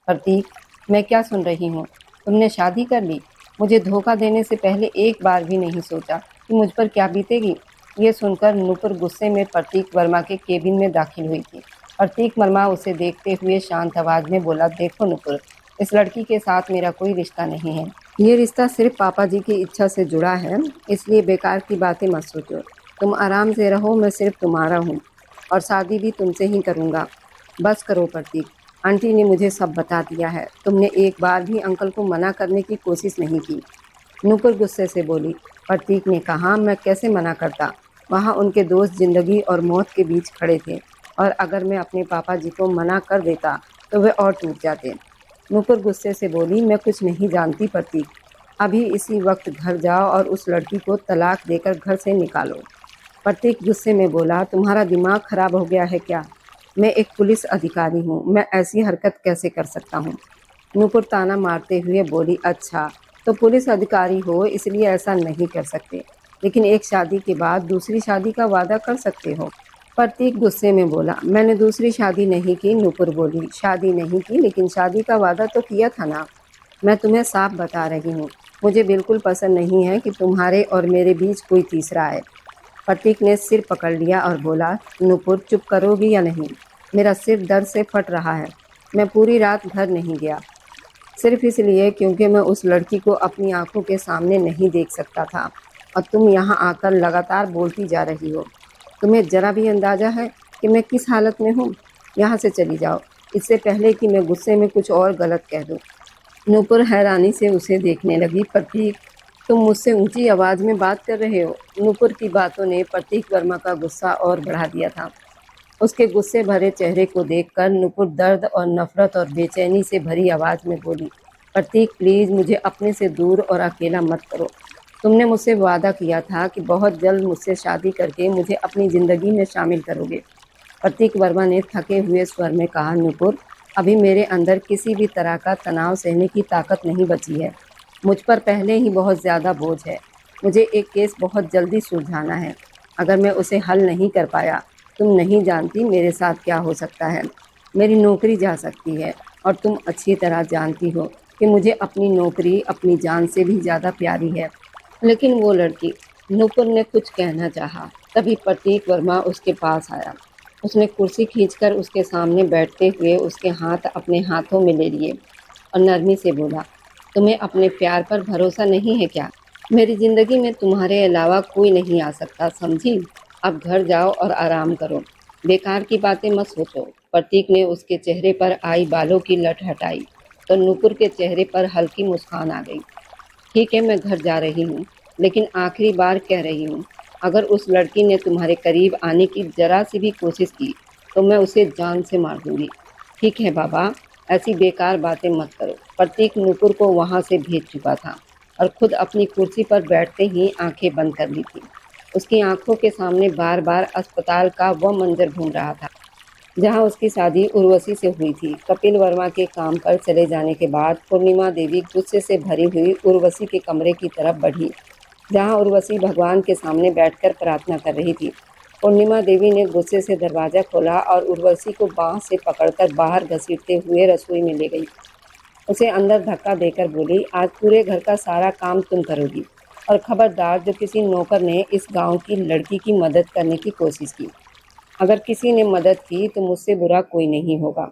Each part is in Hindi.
प्रतीक, मैं क्या सुन रही हूँ? तुमने शादी कर ली? मुझे धोखा देने से पहले एक बार भी नहीं सोचा कि मुझ पर क्या बीतेगी। ये सुनकर नूपुर गुस्से में प्रतीक वर्मा के केबिन में दाखिल हुई थी। प्रतीक वर्मा उसे देखते हुए शांत आवाज में बोला, देखो नूपुर, इस लड़की के साथ मेरा कोई रिश्ता नहीं है। ये रिश्ता सिर्फ पापा जी की इच्छा से जुड़ा है, इसलिए बेकार की बातें मत सोचो। तुम आराम से रहो, मैं सिर्फ तुम्हारा हूँ और शादी भी तुमसे ही करूँगा। बस करो प्रतीक, आंटी ने मुझे सब बता दिया है। तुमने एक बार भी अंकल को मना करने की कोशिश नहीं की। नूपुर गुस्से से बोली। प्रतीक ने कहा, मैं कैसे मना करता? वहाँ उनके दोस्त जिंदगी और मौत के बीच खड़े थे और अगर मैं अपने पापा जी को मना कर देता तो वे और टूट जाते। नूपुर गुस्से से बोली, मैं कुछ नहीं जानती प्रतीक। अभी इसी वक्त घर जाओ और उस लड़की को तलाक देकर घर से निकालो। प्रतीक गुस्से में बोला, तुम्हारा दिमाग खराब हो गया है क्या? मैं एक पुलिस अधिकारी हूँ, मैं ऐसी हरकत कैसे कर सकता हूँ? नूपुर ताना मारते हुए बोली, अच्छा तो पुलिस अधिकारी हो इसलिए ऐसा नहीं कर सकते, लेकिन एक शादी के बाद दूसरी शादी का वादा कर सकते हो। प्रतीक गुस्से में बोला, मैंने दूसरी शादी नहीं की। नूपुर बोली, शादी नहीं की लेकिन शादी का वादा तो किया था ना। मैं तुम्हें साफ बता रही हूँ, मुझे बिल्कुल पसंद नहीं है कि तुम्हारे और मेरे बीच कोई तीसरा है। प्रतीक ने सिर पकड़ लिया और बोला, नूपुर चुप करोगी या नहीं? मेरा सिर दर्द से फट रहा है। मैं पूरी रात घर नहीं गया, सिर्फ इसलिए क्योंकि मैं उस लड़की को अपनी आंखों के सामने नहीं देख सकता था और तुम यहाँ आकर लगातार बोलती जा रही हो। तुम्हें जरा भी अंदाज़ा है कि मैं किस हालत में हूँ? यहाँ से चली जाओ, इससे पहले कि मैं गुस्से में कुछ और गलत कह दूँ। नूपुर हैरानी से उसे देखने लगी। प्रतीक, तुम मुझसे ऊंची आवाज़ में बात कर रहे हो? नूपुर की बातों ने प्रतीक वर्मा का गुस्सा और बढ़ा दिया था। उसके गुस्से भरे चेहरे को देखकर नूपुर दर्द और नफरत और बेचैनी से भरी आवाज़ में बोली, प्रतीक प्लीज़ मुझे अपने से दूर और अकेला मत करो। तुमने मुझसे वादा किया था कि बहुत जल्द मुझसे शादी करके मुझे अपनी ज़िंदगी में शामिल करोगे। प्रतीक वर्मा ने थके हुए स्वर में कहा, नूपुर अभी मेरे अंदर किसी भी तरह का तनाव सहने की ताकत नहीं बची है। मुझ पर पहले ही बहुत ज़्यादा बोझ है। मुझे एक केस बहुत जल्दी सुलझाना है। अगर मैं उसे हल नहीं कर पाया, तुम नहीं जानती मेरे साथ क्या हो सकता है। मेरी नौकरी जा सकती है और तुम अच्छी तरह जानती हो कि मुझे अपनी नौकरी अपनी जान से भी ज़्यादा प्यारी है। लेकिन वो लड़की, नूपुर ने कुछ कहना चाहा, तभी प्रतीक वर्मा उसके पास आया। उसने कुर्सी खींचकर उसके सामने बैठते हुए उसके हाथ अपने हाथों में ले लिए और नरमी से बोला, तुम्हें अपने प्यार पर भरोसा नहीं है क्या? मेरी ज़िंदगी में तुम्हारे अलावा कोई नहीं आ सकता, समझी? अब घर जाओ और आराम करो, बेकार की बातें मत सोचो। प्रतीक ने उसके चेहरे पर आई बालों की लट हटाई तो नूपुर के चेहरे पर हल्की मुस्कान आ गई। ठीक है, मैं घर जा रही हूँ, लेकिन आखिरी बार कह रही हूँ, अगर उस लड़की ने तुम्हारे करीब आने की जरा सी भी कोशिश की तो मैं उसे जान से मार दूंगी। ठीक है बाबा, ऐसी बेकार बातें मत करो। प्रतीक नूपुर को वहाँ से भेज चुका था और खुद अपनी कुर्सी पर बैठते ही आंखें बंद कर ली थी। उसकी आंखों के सामने बार बार अस्पताल का वह मंजर घूम रहा था जहां उसकी शादी उर्वशी से हुई थी। कपिल वर्मा के काम पर चले जाने के बाद पूर्णिमा देवी गुस्से से भरी हुई उर्वशी के कमरे की तरफ बढ़ी, जहां उर्वशी भगवान के सामने बैठकर प्रार्थना कर रही थी। पूर्णिमा देवी ने गुस्से से दरवाज़ा खोला और उर्वशी को बांह से पकड़कर बाहर घसीटते हुए रसोई में ले गई। उसे अंदर धक्का देकर बोली, आज पूरे घर का सारा काम तुम करोगी और खबरदार जो किसी नौकर ने इस गांव की लड़की की मदद करने की कोशिश की, अगर किसी ने मदद की तो मुझसे बुरा कोई नहीं होगा।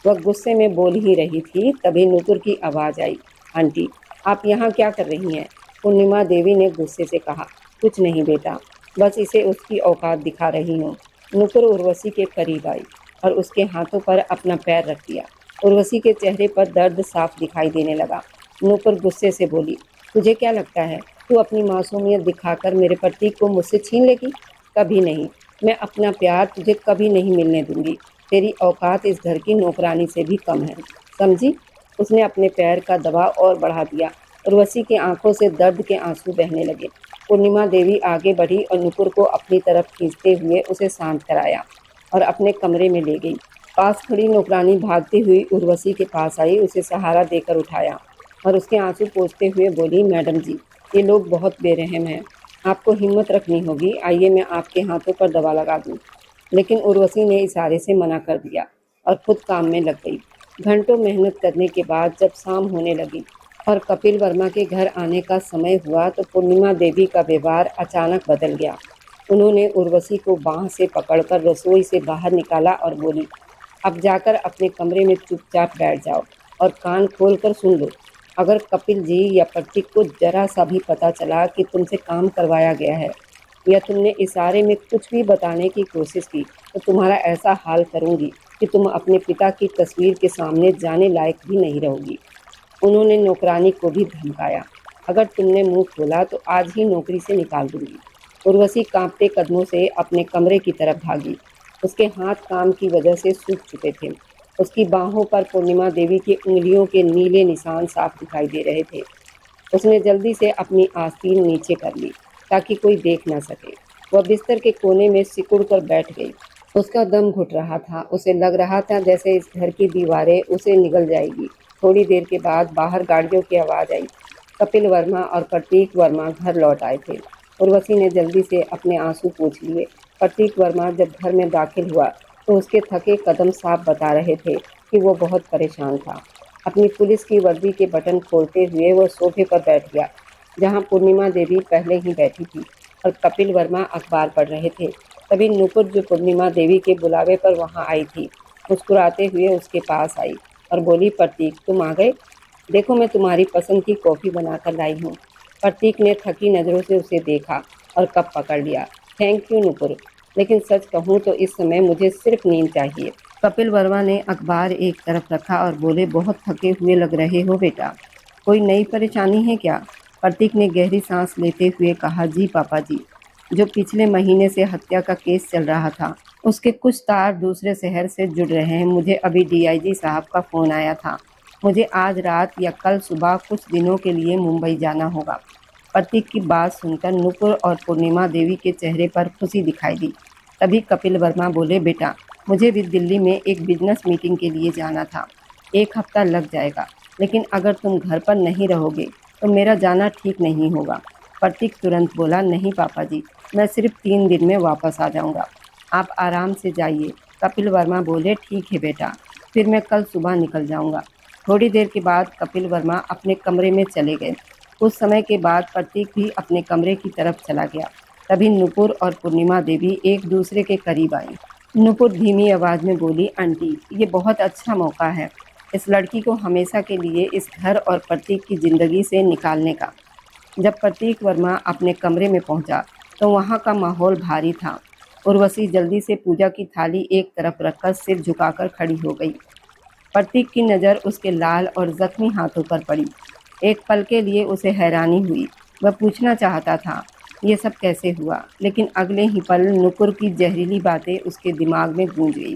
वह गुस्से में बोल ही रही थी, तभी नूपुर की आवाज़ आई, आंटी आप यहाँ क्या कर रही हैं? पूर्णिमा देवी ने गुस्से से कहा, कुछ नहीं बेटा, बस इसे उसकी औकात दिखा रही हूँ। नूपुर उर्वशी के करीब आई और उसके हाथों पर अपना पैर रख दिया। उर्वशी के चेहरे पर दर्द साफ दिखाई देने लगा। नूपुर गुस्से से बोली, तुझे क्या लगता है तू अपनी मासूमियत दिखाकर मेरे प्रतीक को मुझसे छीन लेगी? कभी नहीं। मैं अपना प्यार तुझे कभी नहीं मिलने दूंगी। तेरी औकात इस घर की नौकरानी से भी कम है, समझी? उसने अपने पैर का दबाव और बढ़ा दिया। उर्वशी की आंखों से दर्द के आंसू बहने लगे। पूर्णिमा देवी आगे बढ़ी और नुपुर को अपनी तरफ खींचते हुए उसे शांत कराया और अपने कमरे में ले गई। पास खड़ी नौकरानी भागती हुई उर्वशी के पास आई, उसे सहारा देकर उठाया और उसके आंसू पोंछते हुए बोली, मैडम जी, ये लोग बहुत बेरहम हैं, आपको हिम्मत रखनी होगी, आइए मैं आपके हाथों पर दवा लगा दूं। लेकिन उर्वशी ने इशारे से मना कर दिया और खुद काम में लग गई। घंटों मेहनत करने के बाद जब शाम होने लगी और कपिल वर्मा के घर आने का समय हुआ तो पूर्णिमा देवी का व्यवहार अचानक बदल गया। उन्होंने उर्वशी को बांह से पकड़कर रसोई से बाहर निकाला और बोली, अब जाकर अपने कमरे में चुपचाप बैठ जाओ और कान खोल कर सुन लो। अगर कपिल जी या प्रतीक को जरा सा भी पता चला कि तुमसे काम करवाया गया है या तुमने इशारे में कुछ भी बताने की कोशिश की तो तुम्हारा ऐसा हाल करूंगी कि तुम अपने पिता की तस्वीर के सामने जाने लायक भी नहीं रहोगी। उन्होंने नौकरानी को भी धमकाया, अगर तुमने मुंह खोला तो आज ही नौकरी से निकाल दूंगी। उर्वशी कांपते कदमों से अपने कमरे की तरफ भागी। उसके हाथ काम की वजह से सूख चुके थे। उसकी बाहों पर पूर्णिमा देवी की उंगलियों के नीले निशान साफ दिखाई दे रहे थे। उसने जल्दी से अपनी आस्तीन नीचे कर ली ताकि कोई देख न सके। वह बिस्तर के कोने में सिकुड़ कर बैठ गई। उसका दम घुट रहा था। उसे लग रहा था जैसे इस घर की दीवारें उसे निगल जाएगी। थोड़ी देर के बाद बाहर गाड़ियों की आवाज़ आई। कपिल वर्मा और प्रतीक वर्मा घर लौट आए थे। उर्वशी ने जल्दी से अपने आंसू पोंछ लिए। प्रतीक वर्मा जब घर में दाखिल हुआ तो उसके थके कदम साफ बता रहे थे कि वो बहुत परेशान था। अपनी पुलिस की वर्दी के बटन खोलते हुए वो सोफे पर बैठ गया जहां पूर्णिमा देवी पहले ही बैठी थी और कपिल वर्मा अखबार पढ़ रहे थे। तभी नुपुर, जो पूर्णिमा देवी के बुलावे पर वहां आई थी, मुस्कुराते हुए उसके पास आई और बोली, प्रतीक तुम आ गए। देखो मैं तुम्हारी पसंद की कॉफ़ी बनाकर लाई हूँ। प्रतीक ने थकी नज़रों से उसे देखा और कप पकड़ लिया। थैंक यू नुपुर, लेकिन सच कहूँ तो इस समय मुझे सिर्फ नींद चाहिए। कपिल वर्मा ने अखबार एक तरफ रखा और बोले, बहुत थके हुए लग रहे हो बेटा, कोई नई परेशानी है क्या? प्रतीक ने गहरी सांस लेते हुए कहा, जी पापा जी, जो पिछले महीने से हत्या का केस चल रहा था उसके कुछ तार दूसरे शहर से जुड़ रहे हैं। मुझे अभी डीआईजी साहब का फ़ोन आया था। मुझे आज रात या कल सुबह कुछ दिनों के लिए मुंबई जाना होगा। प्रतीक की बात सुनकर नुपुर और पूर्णिमा देवी के चेहरे पर खुशी दिखाई दी। तभी कपिल वर्मा बोले, बेटा मुझे भी दिल्ली में एक बिजनेस मीटिंग के लिए जाना था। 1 हफ्ता लग जाएगा, लेकिन अगर तुम घर पर नहीं रहोगे तो मेरा जाना ठीक नहीं होगा। प्रतीक तुरंत बोला, नहीं पापा जी, मैं सिर्फ 3 दिन में वापस आ जाऊंगा, आप आराम से जाइए। कपिल वर्मा बोले, ठीक है बेटा, फिर मैं कल सुबह निकल जाऊंगा। थोड़ी देर के बाद कपिल वर्मा अपने कमरे में चले गए। कुछ समय के बाद प्रतीक भी अपने कमरे की तरफ चला गया। तभी नुपुर और पूर्णिमा देवी एक दूसरे के करीब आई। नुपुर धीमी आवाज़ में बोली, आंटी ये बहुत अच्छा मौका है इस लड़की को हमेशा के लिए इस घर और प्रतीक की ज़िंदगी से निकालने का। जब प्रतीक वर्मा अपने कमरे में पहुंचा तो वहां का माहौल भारी था। उर्वशी जल्दी से पूजा की थाली एक तरफ रखकर सिर झुकाकर खड़ी हो गई। प्रतीक की नज़र उसके लाल और जख्मी हाथों पर पड़ी। एक पल के लिए उसे हैरानी हुई। वह पूछना चाहता था ये सब कैसे हुआ, लेकिन अगले ही पल नुपुर की जहरीली बातें उसके दिमाग में गूंज गई।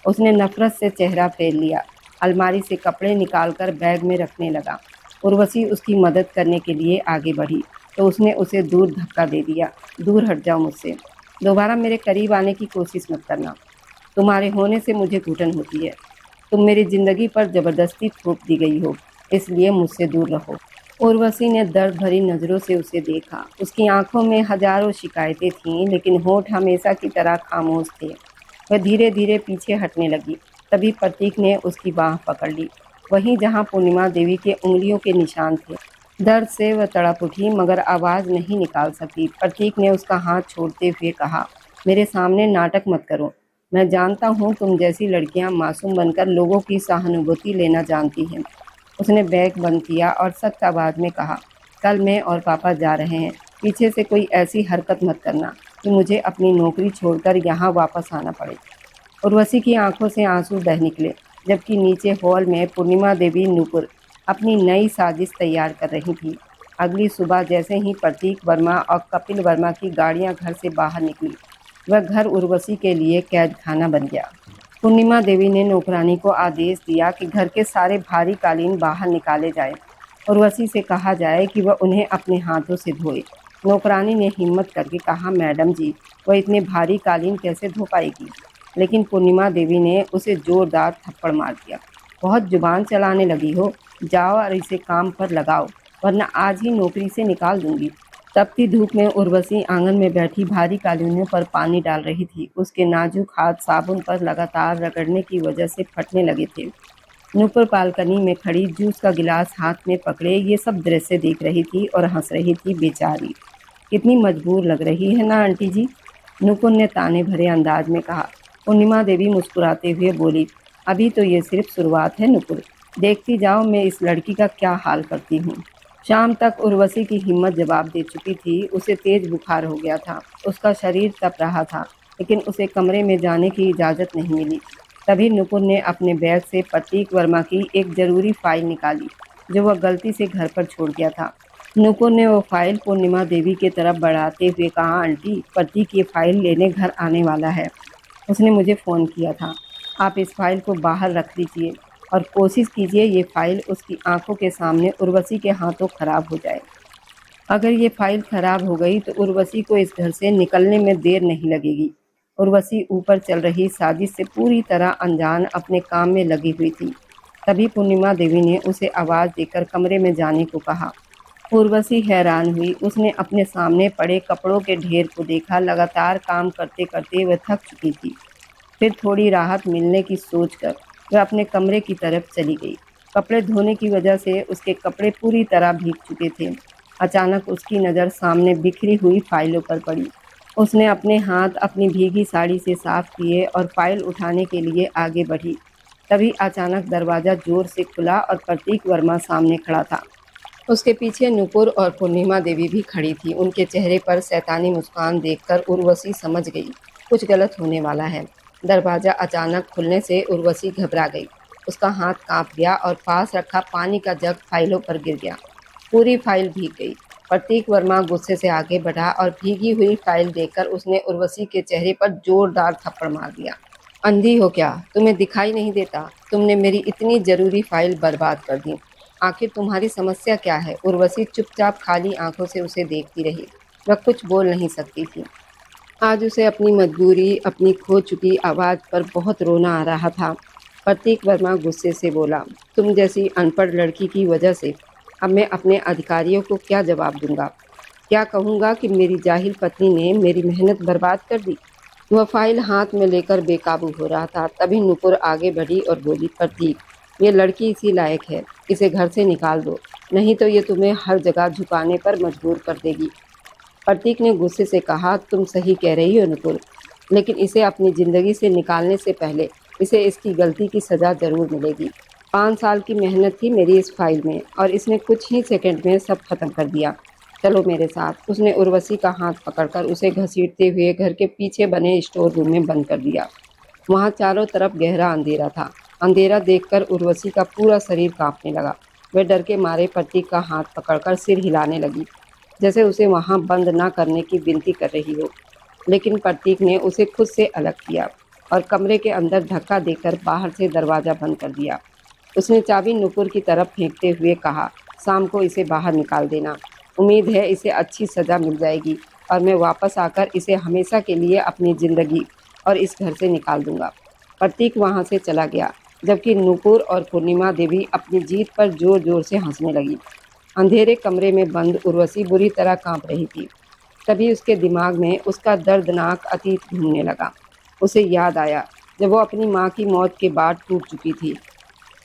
उसने नफरत से चेहरा फेर लिया, अलमारी से कपड़े निकालकर बैग में रखने लगा। उर्वशी उसकी मदद करने के लिए आगे बढ़ी तो उसने उसे दूर धक्का दे दिया। दूर हट जाओ मुझसे, दोबारा मेरे करीब आने की कोशिश मत करना। तुम्हारे होने से मुझे घुटन होती है। तुम मेरी जिंदगी पर जबरदस्ती थोप दी गई हो, इसलिए मुझसे दूर रहो। उर्वशी ने दर्द भरी नज़रों से उसे देखा। उसकी आंखों में हजारों शिकायतें थीं, लेकिन होठ हमेशा की तरह खामोश थे। वह धीरे धीरे पीछे हटने लगी। तभी प्रतीक ने उसकी बाह पकड़ ली, वहीं जहां पूर्णिमा देवी के उंगलियों के निशान थे। दर्द से वह तड़प उठी मगर आवाज़ नहीं निकाल सकी। प्रतीक ने उसका हाथ छोड़ते हुए कहा, मेरे सामने नाटक मत करो। मैं जानता हूँ तुम जैसी लड़कियाँ मासूम बनकर लोगों की सहानुभूति लेना जानती हैं। उसने बैग बंद किया और सख्त आवाज़ में कहा, कल मैं और पापा जा रहे हैं। पीछे से कोई ऐसी हरकत मत करना कि मुझे अपनी नौकरी छोड़कर यहाँ वापस आना पड़े। उर्वशी की आंखों से आंसू बह निकले, जबकि नीचे हॉल में पूर्णिमा देवी नुपुर अपनी नई साजिश तैयार कर रही थी। अगली सुबह जैसे ही प्रतीक वर्मा और कपिल वर्मा की गाड़ियां घर से बाहर निकली, वह घर उर्वशी के लिए कैद खाना बन गया। पूर्णिमा देवी ने नौकरानी को आदेश दिया कि घर के सारे भारी कालीन बाहर निकाले जाए। उर्वशी से कहा जाए कि वह उन्हें अपने हाथों से धोए। नौकरानी ने हिम्मत करके कहा, मैडम जी, वह इतने भारी कालीन कैसे धो पाएगी? लेकिन पूर्णिमा देवी ने उसे जोरदार थप्पड़ मार दिया। बहुत जुबान चलाने लगी हो, जाओ और इसे काम पर लगाओ, वरना आज ही नौकरी से निकाल दूंगी। तपती धूप में उर्वशी आंगन में बैठी भारी कालीनों पर पानी डाल रही थी। उसके नाजुक हाथ साबुन पर लगातार रगड़ने की वजह से फटने लगे थे। नूपुर बालकनी में खड़ी जूस का गिलास हाथ में पकड़े ये सब दृश्य देख रही थी और हंस रही थी। बेचारी कितनी मजबूर लग रही है ना आंटी जी, नूपुर ने ताने भरे अंदाज में कहा। पूर्णिमा देवी मुस्कुराते हुए बोली, अभी तो ये सिर्फ शुरुआत है नूपुर, देखती जाओ मैं इस लड़की का क्या हाल करती हूँ। शाम तक उर्वशी की हिम्मत जवाब दे चुकी थी। उसे तेज बुखार हो गया था, उसका शरीर तप रहा था, लेकिन उसे कमरे में जाने की इजाज़त नहीं मिली। तभी नुपुर ने अपने बैग से प्रतीक वर्मा की एक ज़रूरी फाइल निकाली जो वह गलती से घर पर छोड़ गया था। नुपुर ने वो फाइल पूर्णिमा देवी की तरफ बढ़ाते हुए कहा, आंटी प्रतीक ये फाइल लेने घर आने वाला है, उसने मुझे फ़ोन किया था। आप इस फाइल को बाहर रख लीजिए और कोशिश कीजिए ये फाइल उसकी आंखों के सामने उर्वशी के हाथों खराब हो जाए। अगर ये फाइल खराब हो गई तो उर्वशी को इस घर से निकलने में देर नहीं लगेगी। उर्वशी ऊपर चल रही साजिश से पूरी तरह अनजान अपने काम में लगी हुई थी। तभी पूर्णिमा देवी ने उसे आवाज़ देकर कमरे में जाने को कहा। उर्वशी हैरान हुई। उसने अपने सामने पड़े कपड़ों के ढेर को देखा। लगातार काम करते करते वह थक चुकी थी। फिर थोड़ी राहत मिलने की सोचकर वह अपने कमरे की तरफ चली गई। कपड़े धोने की वजह से उसके कपड़े पूरी तरह भीग चुके थे। अचानक उसकी नज़र सामने बिखरी हुई फाइलों पर पड़ी। उसने अपने हाथ अपनी भीगी साड़ी से साफ किए और फाइल उठाने के लिए आगे बढ़ी। तभी अचानक दरवाज़ा जोर से खुला और प्रतीक वर्मा सामने खड़ा था। उसके पीछे नुपुर और पूर्णिमा देवी भी खड़ी थी। उनके चेहरे पर शैतानी मुस्कान देखकर उर्वशी समझ गई कुछ गलत होने वाला है। दरवाज़ा अचानक खुलने से उर्वशी घबरा गई। उसका हाथ कांप गया और पास रखा पानी का जग फाइलों पर गिर गया। पूरी फाइल भीग गई। प्रतीक वर्मा गुस्से से आगे बढ़ा और भीगी हुई फाइल देखकर उसने उर्वशी के चेहरे पर जोरदार थप्पड़ मार दिया। अंधी हो क्या? तुम्हें दिखाई नहीं देता? तुमने मेरी इतनी जरूरी फाइल बर्बाद कर दी। आखिर तुम्हारी समस्या क्या है? उर्वशी चुपचाप खाली आंखों से उसे देखती रही। वह कुछ बोल नहीं सकती थी। आज उसे अपनी मजबूरी, अपनी खो चुकी आवाज़ पर बहुत रोना आ रहा था। प्रतीक वर्मा गुस्से से बोला, तुम जैसी अनपढ़ लड़की की वजह से अब मैं अपने अधिकारियों को क्या जवाब दूंगा? क्या कहूँगा कि मेरी जाहिल पत्नी ने मेरी मेहनत बर्बाद कर दी? वह फाइल हाथ में लेकर बेकाबू हो रहा था। तभी नुपुर आगे बढ़ी और बोली, प्रतीक ये लड़की इसी लायक है, इसे घर से निकाल दो, नहीं तो ये तुम्हें हर जगह झुकाने पर मजबूर कर देगी। प्रतीक ने गुस्से से कहा, तुम सही कह रही हो नुपुर, लेकिन इसे अपनी ज़िंदगी से निकालने से पहले इसे इसकी गलती की सज़ा ज़रूर मिलेगी। 5 साल की मेहनत थी मेरी इस फाइल में और इसने कुछ ही सेकंड में सब खत्म कर दिया। चलो मेरे साथ। उसने उर्वशी का हाथ पकड़कर उसे घसीटते हुए घर के पीछे बने स्टोर रूम में बंद कर दिया। वहाँ चारों तरफ गहरा अंधेरा था। अंधेरा देखकर उर्वशी का पूरा शरीर कांपने लगा। वह डर के मारे प्रतीक का हाथ पकड़कर सिर हिलाने लगी, जैसे उसे वहाँ बंद न करने की विनती कर रही हो। लेकिन प्रतीक ने उसे खुद से अलग किया और कमरे के अंदर धक्का देकर बाहर से दरवाज़ा बंद कर दिया। उसने चाबी नुपुर की तरफ फेंकते हुए कहा, शाम को इसे बाहर निकाल देना। उम्मीद है इसे अच्छी सज़ा मिल जाएगी और मैं वापस आकर इसे हमेशा के लिए अपनी ज़िंदगी और इस घर से निकाल दूंगा। प्रतीक वहाँ से चला गया, जबकि नुपुर और पूर्णिमा देवी अपनी जीत पर जोर जोर से हंसने लगी। अंधेरे कमरे में बंद उर्वशी बुरी तरह कांप रही थी। तभी उसके दिमाग में उसका दर्दनाक अतीत घूमने लगा। उसे याद आया जब वो अपनी माँ की मौत के बाद टूट चुकी थी।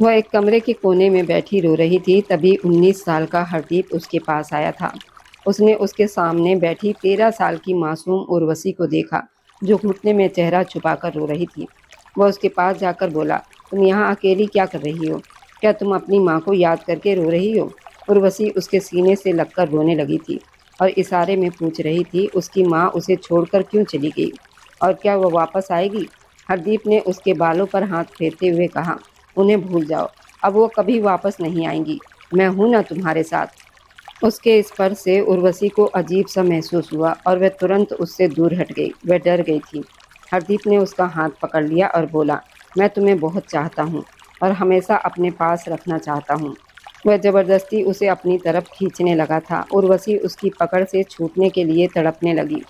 वह एक कमरे के कोने में बैठी रो रही थी। तभी 19 साल का हरदीप उसके पास आया था। उसने उसके सामने बैठी 13 साल की मासूम उर्वशी को देखा, जो घुटने में चेहरा छुपाकर रो रही थी। वह उसके पास जाकर बोला, तुम यहाँ अकेली क्या कर रही हो? क्या तुम अपनी माँ को याद करके रो रही हो? उर्वशी उसके सीने से लगकर रोने लगी थी और इशारे में पूछ रही थी, उसकी माँ उसे छोड़कर क्यों चली गई और क्या वह वापस आएगी? हरदीप ने उसके बालों पर हाथ फेरते हुए कहा, उन्हें भूल जाओ, अब वो कभी वापस नहीं आएंगी। मैं हूं ना तुम्हारे साथ। उसके स्पर्श से उर्वशी को अजीब सा महसूस हुआ और वह तुरंत उससे दूर हट गई। वह डर गई थी। हरदीप ने उसका हाथ पकड़ लिया और बोला, मैं तुम्हें बहुत चाहता हूँ और हमेशा अपने पास रखना चाहता हूँ। वह ज़बरदस्ती उसे अपनी तरफ खींचने लगा था। उर्वशी उसकी पकड़ से छूटने के लिए तड़पने लगी।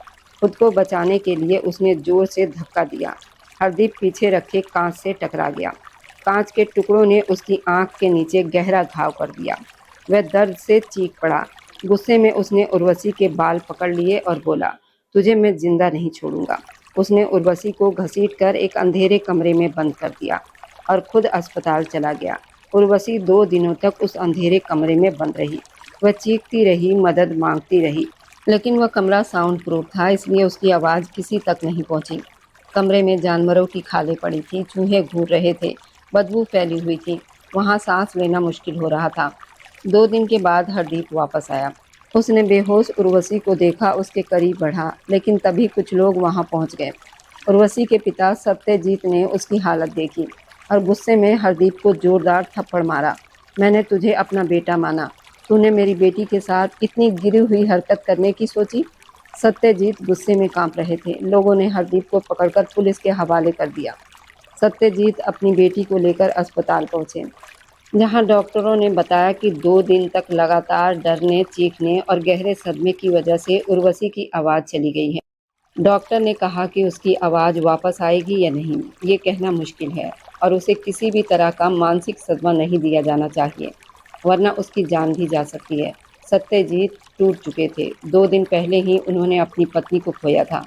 खुद को बचाने के लिए उसने जोर से धक्का दिया। हरदीप पीछे रखे कांच से टकरा गया। कांच के टुकड़ों ने उसकी आंख के नीचे गहरा घाव कर दिया। वह दर्द से चीख पड़ा। गुस्से में उसने उर्वशी के बाल पकड़ लिए और बोला, तुझे मैं जिंदा नहीं छोड़ूंगा। उसने उर्वशी को घसीटकर एक अंधेरे कमरे में बंद कर दिया और खुद अस्पताल चला गया। उर्वशी 2 दिनों तक उस अंधेरे कमरे में बंद रही। वह चीखती रही, मदद मांगती रही, लेकिन वह कमरा साउंड प्रूफ था, इसलिए उसकी आवाज़ किसी तक नहीं पहुंची। कमरे में जानवरों की खालें पड़ी थी, चूहे घूर रहे थे, बदबू फैली हुई थी। वहाँ सांस लेना मुश्किल हो रहा था। 2 दिन के बाद हरदीप वापस आया। उसने बेहोश उर्वशी को देखा, उसके करीब बढ़ा, लेकिन तभी कुछ लोग वहाँ पहुँच गए। उर्वशी के पिता सत्यजीत ने उसकी हालत देखी और गुस्से में हरदीप को जोरदार थप्पड़ मारा। मैंने तुझे अपना बेटा माना, तूने मेरी बेटी के साथ इतनी गिरी हुई हरकत करने की सोची। सत्यजीत गुस्से में कांप रहे थे। लोगों ने हरदीप को पकड़कर पुलिस के हवाले कर दिया। सत्यजीत अपनी बेटी को लेकर अस्पताल पहुंचे, जहां डॉक्टरों ने बताया कि 2 दिन तक लगातार डरने, चीखने और गहरे सदमे की वजह से उर्वशी की आवाज़ चली गई है। डॉक्टर ने कहा कि उसकी आवाज़ वापस आएगी या नहीं, ये कहना मुश्किल है और उसे किसी भी तरह का मानसिक सदमा नहीं दिया जाना चाहिए, वरना उसकी जान भी जा सकती है। सत्यजीत टूट चुके थे। 2 दिन पहले ही उन्होंने अपनी पत्नी को खोया था।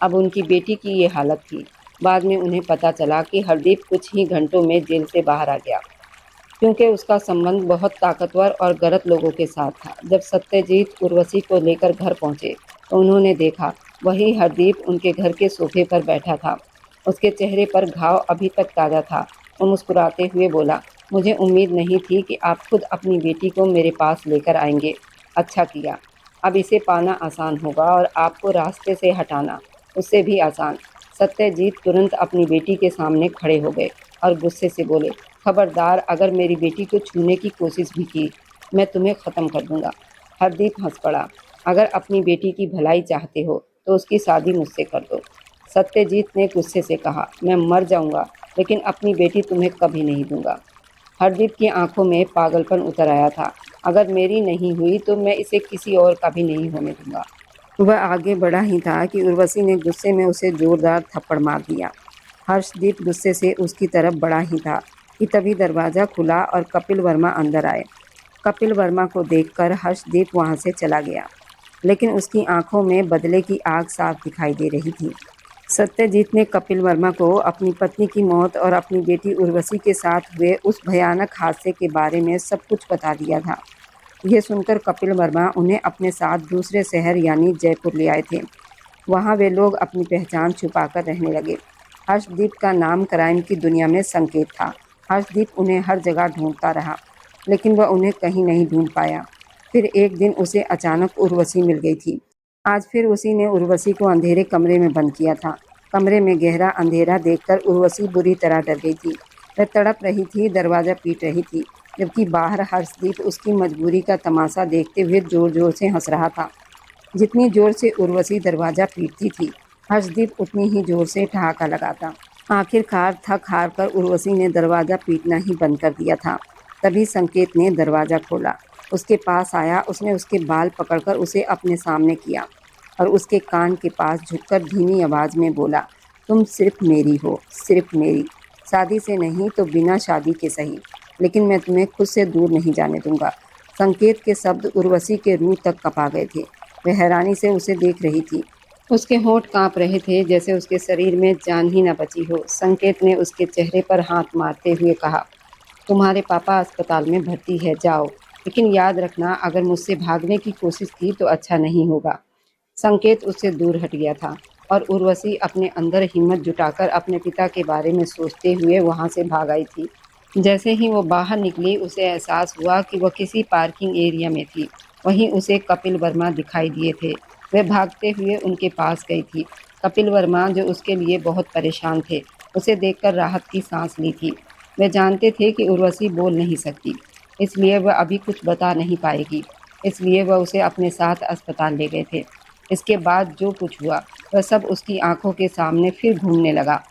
अब उनकी बेटी की ये हालत थी। बाद में उन्हें पता चला कि हरदीप कुछ ही घंटों में जेल से बाहर आ गया, क्योंकि उसका संबंध बहुत ताकतवर और गलत लोगों के साथ था। जब सत्यजीत उर्वशी को लेकर घर पहुंचे तो उन्होंने देखा वही हरदीप उनके घर के सोफे पर बैठा था। उसके चेहरे पर घाव अभी तक ताज़ा था। वो मुस्कुराते हुए बोला, मुझे उम्मीद नहीं थी कि आप खुद अपनी बेटी को मेरे पास लेकर आएंगे। अच्छा किया। अब इसे पाना आसान होगा और आपको रास्ते से हटाना उससे भी आसान। सत्यजीत तुरंत अपनी बेटी के सामने खड़े हो गए और गुस्से से बोले, खबरदार, अगर मेरी बेटी को छूने की कोशिश भी की, मैं तुम्हें ख़त्म कर दूंगा। हरदीप हंस पड़ा। अगर अपनी बेटी की भलाई चाहते हो तो उसकी शादी मुझसे कर दो। सत्यजीत ने गुस्से से कहा, मैं मर जाऊंगा लेकिन अपनी बेटी तुम्हें कभी नहीं दूंगा। हरदीप की आंखों में पागलपन उतर आया था। अगर मेरी नहीं हुई तो मैं इसे किसी और का भी नहीं होने दूंगा। वह आगे बढ़ा ही था कि उर्वशी ने गुस्से में उसे जोरदार थप्पड़ मार दिया। हर्षदीप गुस्से से उसकी तरफ बढ़ा ही था कि तभी दरवाज़ा खुला और कपिल वर्मा अंदर आए। कपिल वर्मा को देखकर हर्षदीप वहां से चला गया, लेकिन उसकी आंखों में बदले की आग साफ दिखाई दे रही थी। सत्यजीत ने कपिल वर्मा को अपनी पत्नी की मौत और अपनी बेटी उर्वशी के साथ हुए उस भयानक हादसे के बारे में सब कुछ बता दिया था। ये सुनकर कपिल वर्मा उन्हें अपने साथ दूसरे शहर यानी जयपुर ले आए थे। वहाँ वे लोग अपनी पहचान छुपाकर रहने लगे। हर्षदीप का नाम क्राइम की दुनिया में संकेत था। हर्षदीप उन्हें हर जगह ढूंढता रहा, लेकिन वह उन्हें कहीं नहीं ढूंढ पाया। फिर एक दिन उसे अचानक उर्वशी मिल गई थी। आज फिर उसी ने उर्वशी को अंधेरे कमरे में बंद किया था। कमरे में गहरा अंधेरा देखकर उर्वशी बुरी तरह डर गई थी। वह तड़प रही थी, दरवाज़ा पीट रही थी, जबकि बाहर हर्षदीप उसकी मजबूरी का तमाशा देखते हुए जोर जोर से हंस रहा था। जितनी जोर से उर्वशी दरवाज़ा पीटती थी, हर्षदीप उतनी ही जोर से ठहाका लगाता। आखिरकार थक हार कर उर्वशी ने दरवाज़ा पीटना ही बंद कर दिया था। तभी संकेत ने दरवाज़ा खोला। उसके पास आया। उसने उसके बाल पकड़कर उसे अपने सामने किया और उसके कान के पास झुककर धीमी आवाज़ में बोला, तुम सिर्फ मेरी हो, सिर्फ मेरी। शादी से नहीं तो बिना शादी के सही, लेकिन मैं तुम्हें खुद से दूर नहीं जाने दूंगा। संकेत के शब्द उर्वशी के रूह तक कपा गए थे। वह हैरानी से उसे देख रही थी। उसके होंठ कांप रहे थे, जैसे उसके शरीर में जान ही न बची हो। संकेत ने उसके चेहरे पर हाथ मारते हुए कहा, तुम्हारे पापा अस्पताल में भर्ती है, जाओ, लेकिन याद रखना, अगर मुझसे भागने की कोशिश की तो अच्छा नहीं होगा। संकेत उससे दूर हट गया था और उर्वशी अपने अंदर हिम्मत जुटाकर अपने पिता के बारे में सोचते हुए वहां से भाग आई थी। जैसे ही वो बाहर निकली, उसे एहसास हुआ कि वह किसी पार्किंग एरिया में थी। वहीं उसे कपिल वर्मा दिखाई दिए थे। वह भागते हुए उनके पास गई थी। कपिल वर्मा, जो उसके लिए बहुत परेशान थे, उसे देखकर राहत की सांस ली थी। वे जानते थे कि उर्वशी बोल नहीं सकती, इसलिए वह अभी कुछ बता नहीं पाएगी। इसलिए वह उसे अपने साथ अस्पताल ले गए थे। इसके बाद जो कुछ हुआ वह सब उसकी आंखों के सामने फिर घूमने लगा।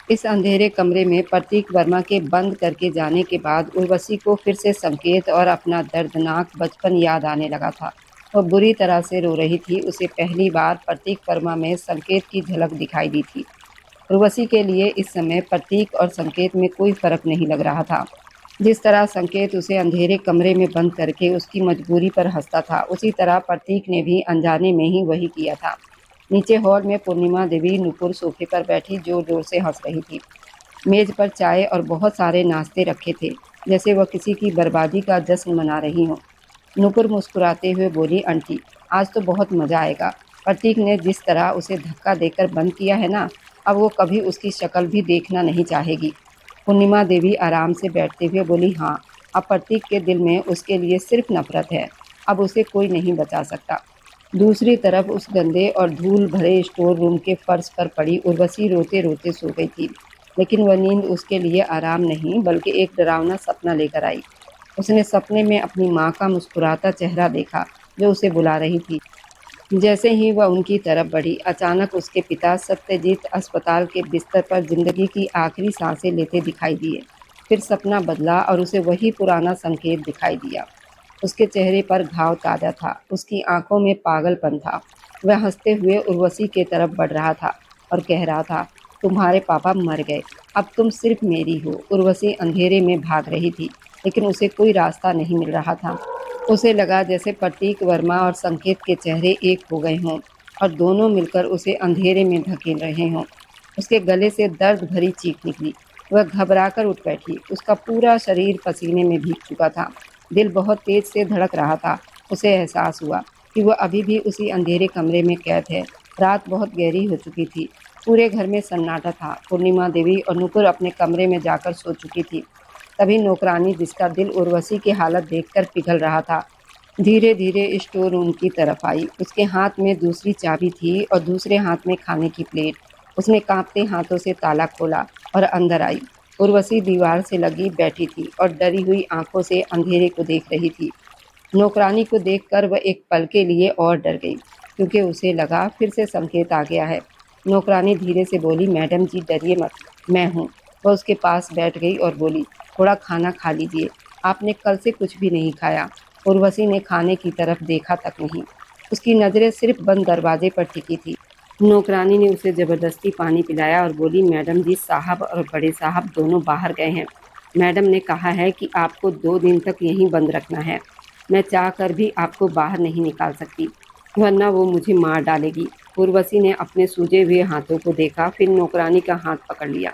इस अंधेरे कमरे में प्रतीक वर्मा के बंद करके जाने के बाद उर्वशी को फिर से संकेत और अपना दर्दनाक बचपन याद आने लगा था। वह बुरी तरह से रो रही थी। उसे पहली बार प्रतीक वर्मा में संकेत की झलक दिखाई दी थी। उर्वशी के लिए इस समय प्रतीक और संकेत में कोई फर्क नहीं लग रहा था। जिस तरह संकेत उसे अंधेरे कमरे में बंद करके उसकी मजबूरी पर हंसता था, उसी तरह प्रतीक ने भी अनजाने में ही वही किया था। नीचे हॉल में पूर्णिमा देवी नुपुर सोफे पर बैठी जोर जोर से हंस रही थी। मेज पर चाय और बहुत सारे नाश्ते रखे थे। जैसे वह किसी की बर्बादी का जश्न मना रही हों। नुपुर मुस्कुराते हुए बोली, आंटी आज तो बहुत मजा आएगा। प्रतीक ने जिस तरह उसे धक्का देकर बंद किया है ना, अब वो कभी उसकी शक्ल भी देखना नहीं चाहेगी। पूर्णिमा देवी आराम से बैठते हुए बोली, हाँ, अब प्रतीक के दिल में उसके लिए सिर्फ नफरत है। अब उसे कोई नहीं बचा सकता। दूसरी तरफ उस गंदे और धूल भरे स्टोर रूम के फर्श पर पड़ी उर्वशी रोते रोते सो गई थी। लेकिन वह नींद उसके लिए आराम नहीं बल्कि एक डरावना सपना लेकर आई। उसने सपने में अपनी माँ का मुस्कुराता चेहरा देखा जो उसे बुला रही थी। जैसे ही वह उनकी तरफ बढ़ी, अचानक उसके पिता सत्यजीत अस्पताल के बिस्तर पर जिंदगी की आखिरी सांसें लेते दिखाई दिए। फिर सपना बदला और उसे वही पुराना संकेत दिखाई दिया। उसके चेहरे पर घाव ताज़ा था, उसकी आंखों में पागलपन था। वह हंसते हुए उर्वशी के तरफ बढ़ रहा था और कह रहा था, तुम्हारे पापा मर गए, अब तुम सिर्फ मेरी हो। उर्वशी अंधेरे में भाग रही थी, लेकिन उसे कोई रास्ता नहीं मिल रहा था। उसे लगा जैसे प्रतीक वर्मा और संकेत के चेहरे एक हो गए हों और दोनों मिलकर उसे अंधेरे में धकेल रहे हों। उसके गले से दर्द भरी चीख निकली। वह घबराकर उठ बैठी। उसका पूरा शरीर पसीने में भीग चुका था। दिल बहुत तेज से धड़क रहा था। उसे एहसास हुआ कि वह अभी भी उसी अंधेरे कमरे में कैद है। रात बहुत गहरी हो चुकी थी। पूरे घर में सन्नाटा था। पूर्णिमा देवी और नुपुर अपने कमरे में जाकर सो चुकी थी। तभी नौकरानी, जिसका दिल उर्वशी की हालत देखकर पिघल रहा था, धीरे धीरे स्टोर रूम की तरफ आई। उसके हाथ में दूसरी चाबी थी और दूसरे हाथ में खाने की प्लेट। उसने कांपते हाथों से ताला खोला और अंदर आई। उर्वशी दीवार से लगी बैठी थी और डरी हुई आंखों से अंधेरे को देख रही थी। नौकरानी को देखकर वह एक पल के लिए और डर गई, क्योंकि उसे लगा फिर से संकेत आ गया है। नौकरानी धीरे से बोली, मैडम जी डरिए मत, मैं हूँ। वह उसके पास बैठ गई और बोली, थोड़ा खाना खा लीजिए, आपने कल से कुछ भी नहीं खाया। उर्वशी ने खाने की तरफ देखा तक नहीं। उसकी नज़रें सिर्फ बंद दरवाजे पर टिकी थी। नौकरानी ने उसे ज़बरदस्ती पानी पिलाया और बोली, मैडम जी, साहब और बड़े साहब दोनों बाहर गए हैं। मैडम ने कहा है कि आपको 2 दिन तक यहीं बंद रखना है। मैं चाह कर भी आपको बाहर नहीं निकाल सकती, वरना वो मुझे मार डालेगी। उर्वशी ने अपने सूजे हुए हाथों को देखा, फिर नौकरानी का हाथ पकड़ लिया।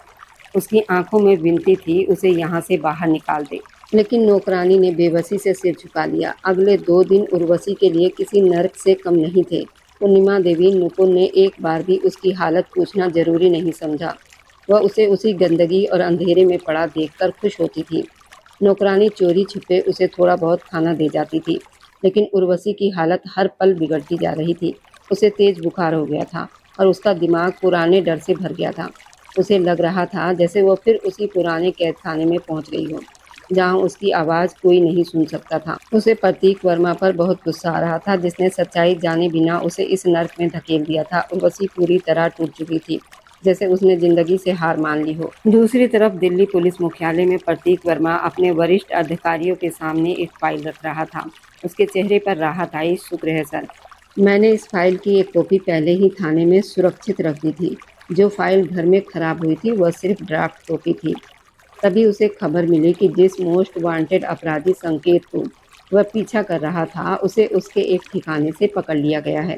उसकी आंखों में विनती थी, उसे यहाँ से बाहर निकाल दे। लेकिन नौकरानी ने बेबसी से सिर झुका लिया। अगले 2 दिन उर्वशी के लिए किसी नर्क से कम नहीं थे। पूर्णिमा देवी, नुपुर ने एक बार भी उसकी हालत पूछना जरूरी नहीं समझा। वह उसे उसी गंदगी और अंधेरे में पड़ा देखकर खुश होती थी। नौकरानी चोरी छुपे उसे थोड़ा बहुत खाना दे जाती थी, लेकिन उर्वशी की हालत हर पल बिगड़ती जा रही थी। उसे तेज बुखार हो गया था और उसका दिमाग पुराने डर से भर गया था। उसे लग रहा था जैसे वो फिर उसी पुराने कैद खाने में पहुंच गई हो, जहां उसकी आवाज़ कोई नहीं सुन सकता था। उसे प्रतीक वर्मा पर बहुत गुस्सा आ रहा था, जिसने सच्चाई जाने बिना उसे इस नर्क में धकेल दिया था। उर्वशी पूरी तरह टूट चुकी थी, जैसे उसने जिंदगी से हार मान ली हो। दूसरी तरफ दिल्ली पुलिस मुख्यालय में प्रतीक वर्मा अपने वरिष्ठ अधिकारियों के सामने एक फाइल रख रहा था। उसके चेहरे पर राहत आई। शुक्र है सर, मैंने इस फाइल की एक कॉपी पहले ही थाने में सुरक्षित रख दी थी। जो फाइल घर में खराब हुई थी वह सिर्फ ड्राफ्ट कॉपी थी। तभी उसे खबर मिली कि जिस मोस्ट वांटेड अपराधी संकेत को वह पीछा कर रहा था, उसे उसके एक ठिकाने से पकड़ लिया गया है।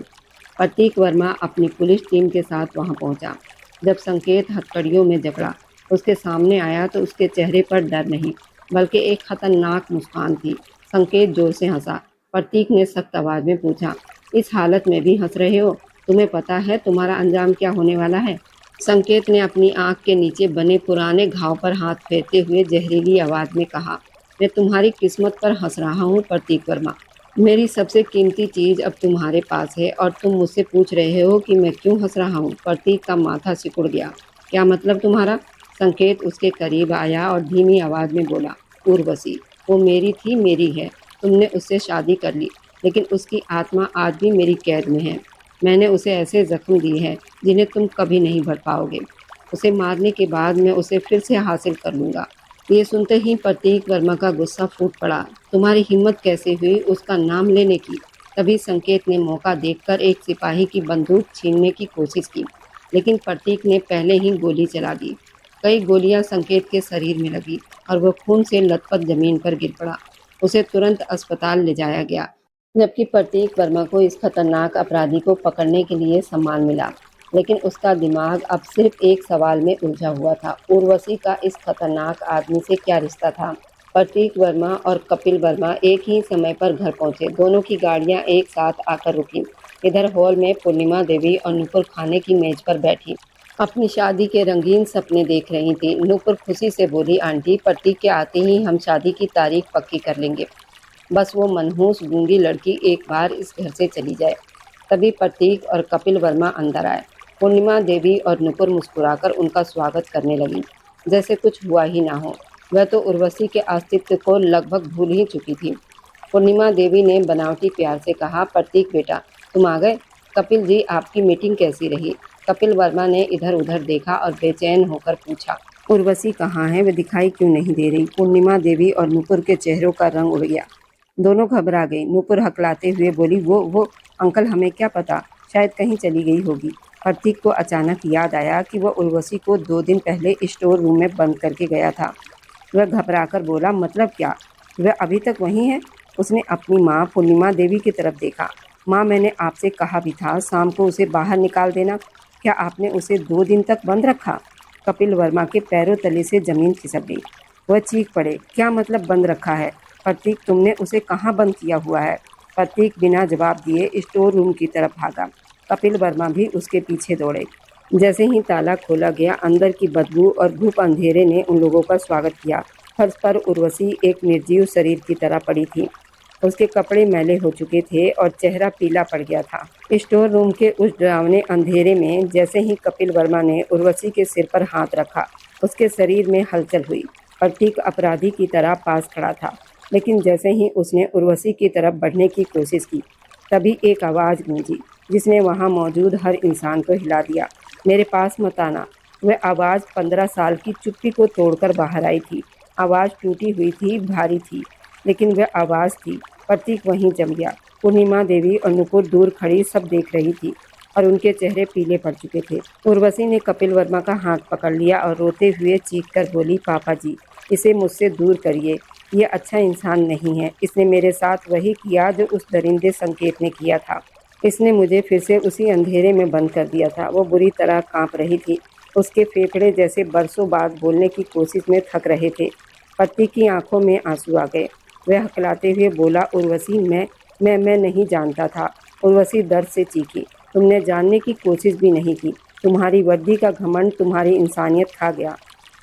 प्रतीक वर्मा अपनी पुलिस टीम के साथ वहां पहुंचा। जब संकेत हथकड़ियों में जकड़ा उसके सामने आया तो उसके चेहरे पर डर नहीं बल्कि एक खतरनाक मुस्कान थी। संकेत जोर से हंसा। प्रतीक ने सख्त आवाज में पूछा, इस हालत में भी हंस रहे हो? तुम्हें पता है तुम्हारा अंजाम क्या होने वाला है? संकेत ने अपनी आंख के नीचे बने पुराने घाव पर हाथ फेरते हुए जहरीली आवाज में कहा, मैं तुम्हारी किस्मत पर हंस रहा हूँ प्रतीक वर्मा। मेरी सबसे कीमती चीज अब तुम्हारे पास है और तुम मुझसे पूछ रहे हो कि मैं क्यों हंस रहा हूँ। प्रतीक का माथा सिकुड़ गया। क्या मतलब तुम्हारा? संकेत उसके करीब आया और धीमी आवाज में बोला, उर्वशी, वो मेरी थी, मेरी है। तुमने उससे शादी कर ली, लेकिन उसकी आत्मा आज भी मेरी कैद में है। मैंने उसे ऐसे जख्म दिए हैं जिन्हें तुम कभी नहीं भर पाओगे। उसे मारने के बाद मैं उसे फिर से हासिल कर लूँगा। ये सुनते ही प्रतीक वर्मा का गुस्सा फूट पड़ा। तुम्हारी हिम्मत कैसे हुई उसका नाम लेने की? तभी संकेत ने मौका देखकर एक सिपाही की बंदूक छीनने की कोशिश की, लेकिन प्रतीक ने पहले ही गोली चला दी। कई गोलियां संकेत के शरीर में लगी और वह खून से लथपथ जमीन पर गिर पड़ा। उसे तुरंत अस्पताल ले जाया गया, जबकि प्रतीक वर्मा को इस खतरनाक अपराधी को पकड़ने के लिए सम्मान मिला। लेकिन उसका दिमाग अब सिर्फ एक सवाल में उलझा हुआ था, उर्वशी का इस खतरनाक आदमी से क्या रिश्ता था? प्रतीक वर्मा और कपिल वर्मा एक ही समय पर घर पहुंचे। दोनों की गाड़ियां एक साथ आकर रुकी। इधर हॉल में पूर्णिमा देवी और नुपुर खाने की मेज पर बैठी अपनी शादी के रंगीन सपने देख रही थी। नुपुर खुशी से बोली, आंटी, प्रतीक के आते ही हम शादी की तारीख पक्की कर लेंगे। बस वो मनहूस गूंगी लड़की एक बार इस घर से चली जाए। तभी प्रतीक और कपिल वर्मा अंदर आए। पूर्णिमा देवी और नुपुर मुस्कुराकर उनका स्वागत करने लगी, जैसे कुछ हुआ ही ना हो। वह तो उर्वशी के अस्तित्व को लगभग भूल ही चुकी थी। पूर्णिमा देवी ने बनावटी प्यार से कहा, प्रतीक बेटा, तुम आ गए। कपिल जी, आपकी मीटिंग कैसी रही? कपिल वर्मा ने इधर उधर देखा और बेचैन होकर पूछा, उर्वशी कहाँ है? वह दिखाई क्यों नहीं दे रही? पूर्णिमा देवी और नुपुर के चेहरों का रंग उड़ गया। दोनों घबरा गई। नुपुर हकलाते हुए बोली, वो अंकल, हमें क्या पता, शायद कहीं चली गई होगी। प्रतीक को अचानक याद आया कि वह उर्वशी को 2 दिन पहले स्टोर रूम में बंद करके गया था। वह घबराकर बोला, मतलब क्या? वह अभी तक वहीं है? उसने अपनी माँ पूर्णिमा देवी की तरफ देखा। माँ, मैंने आपसे कहा भी था शाम को उसे बाहर निकाल देना। क्या आपने उसे 2 दिन तक बंद रखा? कपिल वर्मा के पैरों तले से जमीन खिसक गई। वह चीख पड़े, क्या मतलब बंद रखा है? प्रतीक, तुमने उसे कहाँ बंद किया हुआ है? प्रतीक बिना जवाब दिए स्टोर रूम की तरफ भागा। कपिल वर्मा भी उसके पीछे दौड़े। जैसे ही ताला खोला गया, अंदर की बदबू और धूप अंधेरे ने उन लोगों का स्वागत किया। फर्श पर उर्वशी एक निर्जीव शरीर की तरह पड़ी थी। उसके कपड़े मैले हो चुके थे और चेहरा पीला पड़ गया था। स्टोर रूम के उस डरावने अंधेरे में जैसे ही कपिल वर्मा ने उर्वशी के सिर पर हाथ रखा, उसके शरीर में हलचल हुई। प्रतीक अपराधी की तरह पास खड़ा था, लेकिन जैसे ही उसने उर्वशी की तरफ बढ़ने की कोशिश की, तभी एक आवाज़ गूंजी जिसने वहां मौजूद हर इंसान को हिला दिया, मेरे पास मत आना। वह आवाज़ 15 साल की चुप्पी को तोड़कर बाहर आई थी। आवाज़ टूटी हुई थी, भारी थी, लेकिन वह आवाज़ थी। प्रतीक वहीं जम गया। पूर्णिमा देवी और नुपुर दूर खड़ी सब देख रही थी और उनके चेहरे पीले पड़ चुके थे। उर्वशी ने कपिल वर्मा का हाथ पकड़ लिया और रोते हुए चीखकर बोली, पापा जी, इसे मुझसे दूर करिए। ये अच्छा इंसान नहीं है। इसने मेरे साथ वही किया जो उस दरिंदे संकेत ने किया था। इसने मुझे फिर से उसी अंधेरे में बंद कर दिया था। वो बुरी तरह कांप रही थी। उसके फेफड़े जैसे बरसों बाद बोलने की कोशिश में थक रहे थे। प्रतीक की आंखों में आंसू आ गए। वह हकलाते हुए बोला, उर्वशी, मैं नहीं जानता था। उर्वशी दर्द से चीखी, तुमने जानने की कोशिश भी नहीं की। तुम्हारी वर्दी का घमंड तुम्हारी इंसानियत खा गया।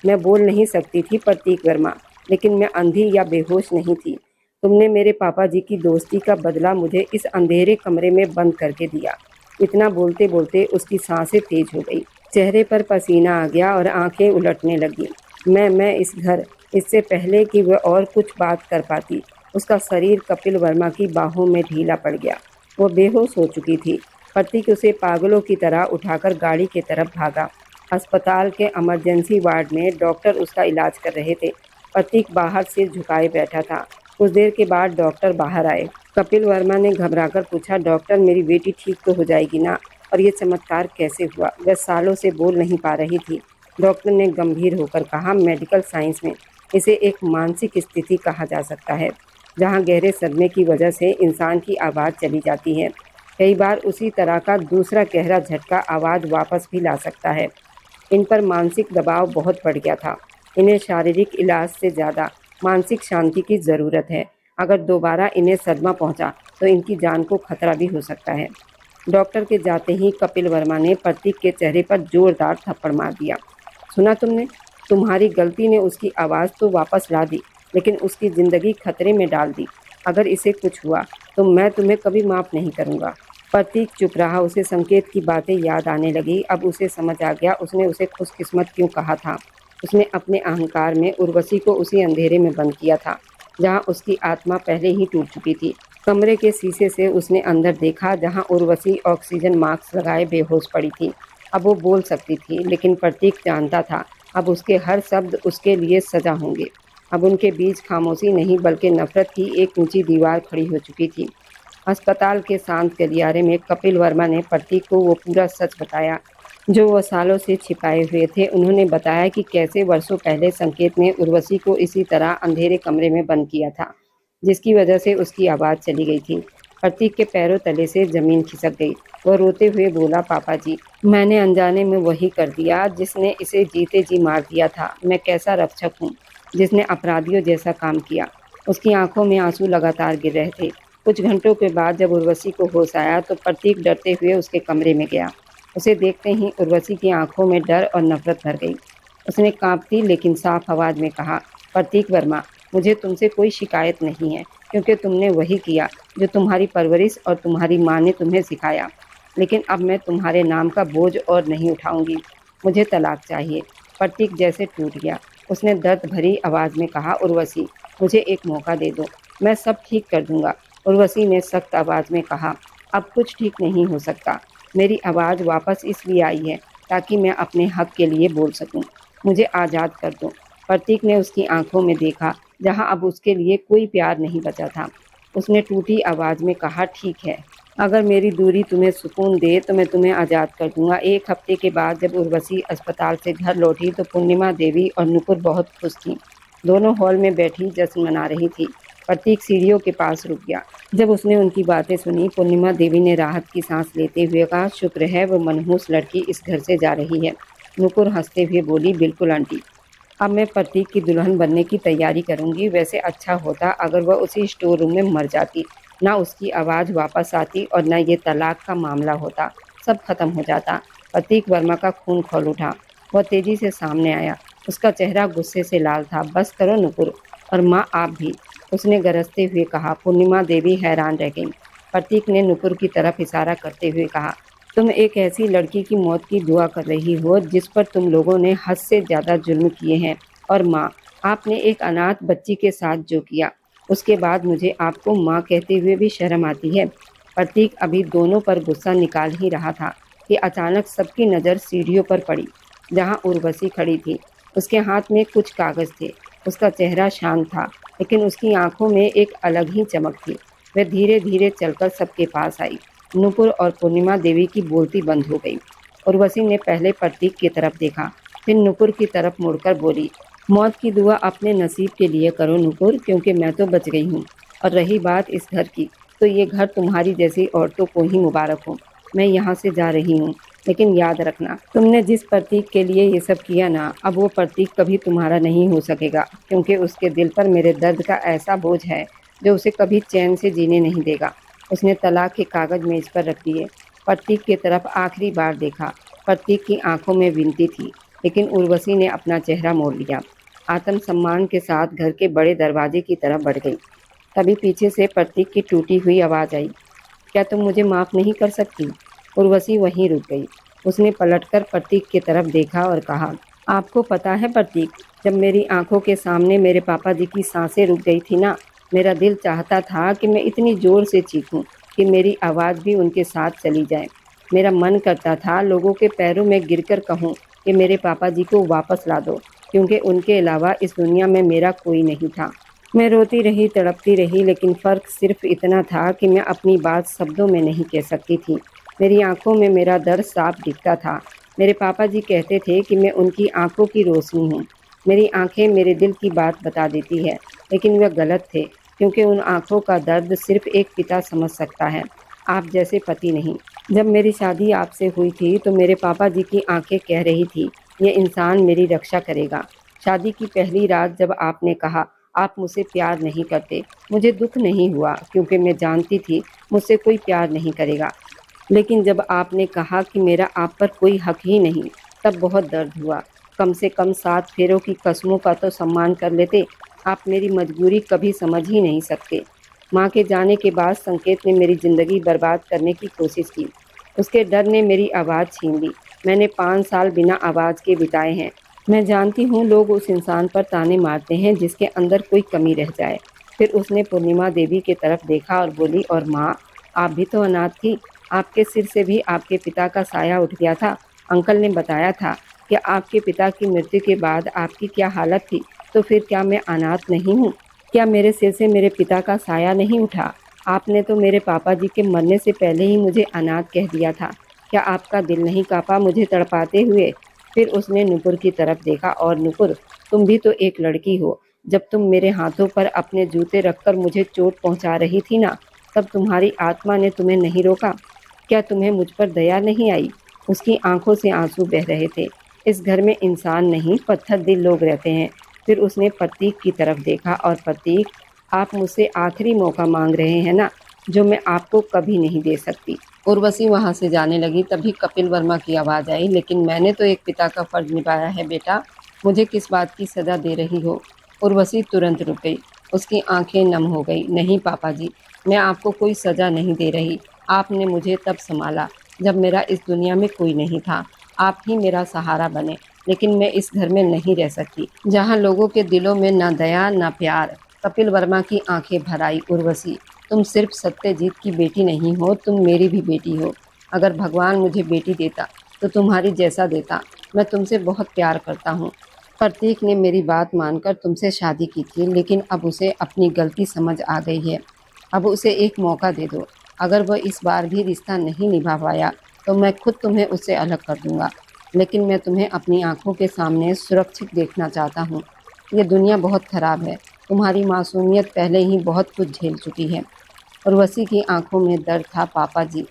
मैं बोल नहीं सकती थी प्रतीक वर्मा, लेकिन मैं अंधी या बेहोश नहीं थी। तुमने मेरे पापा जी की दोस्ती का बदला मुझे इस अंधेरे कमरे में बंद करके दिया। इतना बोलते बोलते उसकी सांसें तेज हो गई, चेहरे पर पसीना आ गया और आंखें उलटने लगी। मैं इस घर, इससे पहले कि वह और कुछ बात कर पाती, उसका शरीर कपिल वर्मा की बाहों में ढीला पड़ गया। वो बेहोश हो चुकी थी। प्रतीक उसे पागलों की तरह उठाकर गाड़ी की तरफ भागा। अस्पताल के इमरजेंसी वार्ड में डॉक्टर उसका इलाज कर रहे थे। प्रतीक बाहर सिर झुकाए बैठा था। कुछ देर के बाद डॉक्टर बाहर आए। कपिल वर्मा ने घबराकर पूछा, डॉक्टर, मेरी बेटी ठीक तो हो जाएगी ना? और ये चमत्कार कैसे हुआ? वह सालों से बोल नहीं पा रही थी। डॉक्टर ने गंभीर होकर कहा, मेडिकल साइंस में इसे एक मानसिक स्थिति कहा जा सकता है, जहां गहरे सदमे की वजह से इंसान की आवाज़ चली जाती है। कई बार उसी तरह का दूसरा गहरा झटका आवाज़ वापस भी ला सकता है। इन पर मानसिक दबाव बहुत बढ़ गया था। इन्हें शारीरिक इलाज से ज़्यादा मानसिक शांति की ज़रूरत है। अगर दोबारा इन्हें सदमा पहुंचा तो इनकी जान को खतरा भी हो सकता है। डॉक्टर के जाते ही कपिल वर्मा ने प्रतीक के चेहरे पर जोरदार थप्पड़ मार दिया। सुना तुमने? तुम्हारी गलती ने उसकी आवाज़ तो वापस ला दी, लेकिन उसकी ज़िंदगी खतरे में डाल दी। अगर इसे कुछ हुआ तो मैं तुम्हें कभी माफ़ नहीं करूँगा। प्रतीक चुप रहा। उसे संकेत की बातें याद आने लगी। अब उसे समझ आ गया उसने उसे खुशकिस्मत क्यों कहा था। उसने अपने अहंकार में उर्वशी को उसी अंधेरे में बंद किया था, जहाँ उसकी आत्मा पहले ही टूट चुकी थी। कमरे के शीशे से उसने अंदर देखा, जहाँ उर्वशी ऑक्सीजन मास्क लगाए बेहोश पड़ी थी। अब वो बोल सकती थी, लेकिन प्रतीक जानता था अब उसके हर शब्द उसके लिए सजा होंगे। अब उनके बीच खामोशी नहीं बल्कि नफरत की एक ऊंची दीवार खड़ी हो चुकी थी। अस्पताल के शांत गलियारे में कपिल वर्मा ने प्रतीक को वो पूरा सच बताया जो वो सालों से छिपाए हुए थे। उन्होंने बताया कि कैसे वर्षों पहले संकेत ने उर्वशी को इसी तरह अंधेरे कमरे में बंद किया था, जिसकी वजह से उसकी आवाज़ चली गई थी। प्रतीक के पैरों तले से जमीन खिसक गई। वह रोते हुए बोला, पापा जी, मैंने अनजाने में वही कर दिया जिसने इसे जीते जी मार दिया था। मैं कैसा रक्षक हूँ। जिसने अपराधियों जैसा काम किया। उसकी आंखों में आंसू लगातार गिर रहे थे। कुछ घंटों के बाद जब उर्वशी को होश आया तो प्रतीक डरते हुए उसके कमरे में गया। उसे देखते ही उर्वशी की आंखों में डर और नफरत भर गई। उसने कांपती लेकिन साफ आवाज में कहा, प्रतीक वर्मा, मुझे तुमसे कोई शिकायत नहीं है, क्योंकि तुमने वही किया जो तुम्हारी परवरिश और तुम्हारी माँ ने तुम्हें सिखाया। लेकिन अब मैं तुम्हारे नाम का बोझ और नहीं उठाऊंगी। मुझे तलाक चाहिए। प्रतीक जैसे टूट गया। उसने दर्द भरी आवाज में कहा, उर्वशी, मुझे एक मौका दे दो, मैं सब ठीक कर दूंगा। उर्वशी ने सख्त आवाज में कहा, अब कुछ ठीक नहीं हो सकता। मेरी आवाज वापस इसलिए आई है ताकि मैं अपने हक के लिए बोल सकूं। मुझे आज़ाद कर दो। प्रतीक ने उसकी आंखों में देखा, जहां अब उसके लिए कोई प्यार नहीं बचा था। उसने टूटी आवाज में कहा, ठीक है, अगर मेरी दूरी तुम्हें सुकून दे तो मैं तुम्हें आज़ाद कर दूंगा। एक हफ्ते के बाद जब उर्वशी अस्पताल से घर लौटी तो पूर्णिमा देवी और नुपुर बहुत खुश थीं। दोनों हॉल में बैठी जश्न मना रही थी। प्रतीक सीढ़ियों के पास रुक गया। जब उसने उनकी बातें सुनी, पूर्णिमा देवी ने राहत की सांस लेते हुए कहा, शुक्र है वो मनहूस लड़की इस घर से जा रही है। नुपुर हंसते हुए बोली, बिल्कुल आंटी, अब मैं प्रतीक की दुल्हन बनने की तैयारी करूंगी। वैसे अच्छा होता अगर वह उसी स्टोर रूम में मर जाती, ना उसकी आवाज़ वापस आती और न ये तलाक का मामला होता। सब खत्म हो जाता। प्रतीक वर्मा का खून खौल उठा। वह तेजी से सामने आया। उसका चेहरा गुस्से से लाल था। बस करो नुपुर, और माँ आप भी, उसने गरजते हुए कहा। पूर्णिमा देवी हैरान रह गई। प्रतीक ने नुपुर की तरफ इशारा करते हुए कहा, तुम एक ऐसी लड़की की मौत की दुआ कर रही हो जिस पर तुम लोगों ने हद से ज़्यादा जुल्म किए हैं। और माँ, आपने एक अनाथ बच्ची के साथ जो किया, उसके बाद मुझे आपको माँ कहते हुए भी शर्म आती है। प्रतीक अभी दोनों पर गुस्सा निकाल ही रहा था कि अचानक सबकी नज़र सीढ़ियों पर पड़ी, जहाँ उर्वशी खड़ी थी। उसके हाथ में कुछ कागज़ थे। उसका चेहरा शांत था, लेकिन उसकी आंखों में एक अलग ही चमक थी। वह धीरे धीरे चलकर सबके पास आई। नुपुर और पूर्णिमा देवी की बोलती बंद हो गई। उर्वशी ने पहले प्रतीक की तरफ देखा, फिर नुपुर की तरफ मुड़कर बोली, मौत की दुआ अपने नसीब के लिए करो नुपुर, क्योंकि मैं तो बच गई हूँ। और रही बात इस घर की, तो ये घर तुम्हारी जैसी औरतों को ही मुबारक हो। मैं यहाँ से जा रही हूँ, लेकिन याद रखना, तुमने जिस प्रतीक के लिए ये सब किया ना, अब वो प्रतीक कभी तुम्हारा नहीं हो सकेगा, क्योंकि उसके दिल पर मेरे दर्द का ऐसा बोझ है जो उसे कभी चैन से जीने नहीं देगा। उसने तलाक के कागज मेज पर रख दिए। प्रतीक की तरफ आखिरी बार देखा। प्रतीक की आंखों में विनती थी, लेकिन उर्वशी ने अपना चेहरा मोड़ लिया। आत्मसम्मान के साथ घर के बड़े दरवाजे की तरफ बढ़ गई। तभी पीछे से प्रतीक की टूटी हुई आवाज़ आई, क्या तुम मुझे माफ़ नहीं कर सकती? उर्वशी वहीं रुक गई। उसने पलटकर प्रतीक की तरफ देखा और कहा, आपको पता है प्रतीक, जब मेरी आंखों के सामने मेरे पापा जी की सांसें रुक गई थी ना, मेरा दिल चाहता था कि मैं इतनी ज़ोर से चीखूं कि मेरी आवाज़ भी उनके साथ चली जाए। मेरा मन करता था लोगों के पैरों में गिरकर कहूँ कि मेरे पापा जी को वापस ला दो, क्योंकि उनके अलावा इस दुनिया में मेरा कोई नहीं था। मैं रोती रही, तड़पती रही, लेकिन फ़र्क सिर्फ इतना था कि मैं अपनी बात शब्दों में नहीं कह सकती थी। मेरी आंखों में मेरा दर्द साफ दिखता था। मेरे पापा जी कहते थे कि मैं उनकी आंखों की रोशनी हूँ। मेरी आंखें मेरे दिल की बात बता देती है, लेकिन वे गलत थे, क्योंकि उन आंखों का दर्द सिर्फ एक पिता समझ सकता है, आप जैसे पति नहीं। जब मेरी शादी आपसे हुई थी तो मेरे पापा जी की आंखें कह रही थी, ये इंसान मेरी रक्षा करेगा। शादी की पहली रात जब आपने कहा आप मुझसे प्यार नहीं करते, मुझे दुख नहीं हुआ, क्योंकि मैं जानती थी मुझसे कोई प्यार नहीं करेगा। लेकिन जब आपने कहा कि मेरा आप पर कोई हक ही नहीं, तब बहुत दर्द हुआ। कम से कम 7 फेरों की कसमों का तो सम्मान कर लेते। आप मेरी मजबूरी कभी समझ ही नहीं सकते। माँ के जाने के बाद संकेत ने मेरी ज़िंदगी बर्बाद करने की कोशिश की। उसके डर ने मेरी आवाज़ छीन ली। मैंने 5 साल बिना आवाज़ के बिताए हैं। मैं जानती हूँ लोग उस इंसान पर ताने मारते हैं जिसके अंदर कोई कमी रह जाए। फिर उसने पूर्णिमा देवी की तरफ देखा और बोली, और माँ, आप भी तो अनाथ थी। आपके सिर से भी आपके पिता का साया उठ गया था। अंकल ने बताया था कि आपके पिता की मृत्यु के बाद आपकी क्या हालत थी। तो फिर क्या मैं अनाथ नहीं हूँ? क्या मेरे सिर से मेरे पिता का साया नहीं उठा? आपने तो मेरे पापा जी के मरने से पहले ही मुझे अनाथ कह दिया था। क्या आपका दिल नहीं काँपा मुझे तड़पाते हुए? फिर उसने नुपुर की तरफ देखा, और नुपुर, तुम भी तो एक लड़की हो। जब तुम मेरे हाथों पर अपने जूते रखकर मुझे चोट पहुंचा रही थी ना, तब तुम्हारी आत्मा ने तुम्हें नहीं रोका? क्या तुम्हें मुझ पर दया नहीं आई? उसकी आंखों से आंसू बह रहे थे। इस घर में इंसान नहीं, पत्थर दिल लोग रहते हैं। फिर उसने प्रतीक की तरफ देखा और प्रतीक, आप मुझसे आखिरी मौका मांग रहे हैं ना, जो मैं आपको कभी नहीं दे सकती। उर्वशी वहाँ से जाने लगी। तभी कपिल वर्मा की आवाज़ आई, लेकिन मैंने तो एक पिता का फर्ज निभाया है बेटा, मुझे किस बात की सज़ा दे रही हो। उर्वशी तुरंत रुक गई, उसकी आंखें नम हो गई। नहीं पापा जी, मैं आपको कोई सज़ा नहीं दे रही। आपने मुझे तब संभाला जब मेरा इस दुनिया में कोई नहीं था। आप ही मेरा सहारा बने, लेकिन मैं इस घर में नहीं रह सकती जहाँ लोगों के दिलों में ना दया ना प्यार। कपिल वर्मा की आंखें भर आई। उर्वशी, तुम सिर्फ सत्यजीत की बेटी नहीं हो, तुम मेरी भी बेटी हो। अगर भगवान मुझे बेटी देता तो तुम्हारी जैसा देता। मैं तुमसे बहुत प्यार करता हूँ। प्रतीक ने मेरी बात मानकर तुमसे शादी की थी, लेकिन अब उसे अपनी गलती समझ आ गई है। अब उसे एक मौका दे दो। अगर वह इस बार भी रिश्ता नहीं निभा पाया तो मैं खुद तुम्हें उससे अलग कर दूंगा। लेकिन मैं तुम्हें अपनी आंखों के सामने सुरक्षित देखना चाहता हूँ। ये दुनिया बहुत खराब है। तुम्हारी मासूमियत पहले ही बहुत कुछ झेल चुकी है। उर्वशी की आंखों में दर्द था। पापा जी,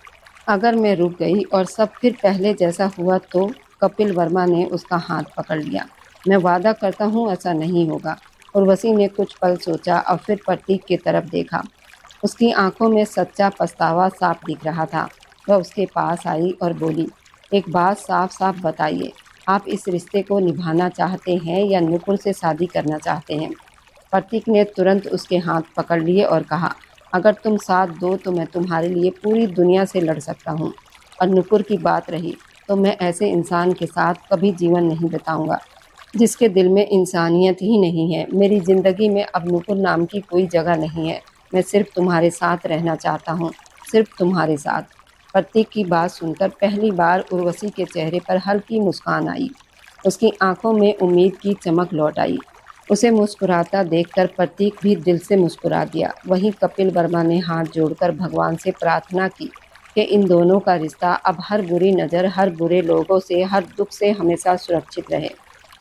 अगर मैं रुक गई और सब फिर पहले जैसा हुआ तो। कपिल वर्मा ने उसका हाथ पकड़ लिया। मैं वादा करता हूँ ऐसा नहीं होगा। उर्वशी ने कुछ पल सोचा और फिर प्रतीक की तरफ देखा। उसकी आंखों में सच्चा पछतावा साफ दिख रहा था। वह उसके पास आई और बोली, एक बात साफ साफ बताइए, आप इस रिश्ते को निभाना चाहते हैं या नुपुर से शादी करना चाहते हैं। प्रतीक ने तुरंत उसके हाथ पकड़ लिए और कहा, अगर तुम साथ दो तो मैं तुम्हारे लिए पूरी दुनिया से लड़ सकता हूँ। और नुपुर की बात रही तो मैं ऐसे इंसान के साथ कभी जीवन नहीं बिताऊंगा जिसके दिल में इंसानियत ही नहीं है। मेरी ज़िंदगी में अब नुपुर नाम की कोई जगह नहीं है। मैं सिर्फ तुम्हारे साथ रहना चाहता हूँ, सिर्फ तुम्हारे साथ। प्रतीक की बात सुनकर पहली बार उर्वशी के चेहरे पर हल्की मुस्कान आई। उसकी आंखों में उम्मीद की चमक लौट आई। उसे मुस्कुराता देखकर प्रतीक भी दिल से मुस्कुरा दिया। वहीं कपिल वर्मा ने हाथ जोड़कर भगवान से प्रार्थना की कि इन दोनों का रिश्ता अब हर बुरी नज़र, हर बुरे लोगों से, हर दुख से हमेशा सुरक्षित रहे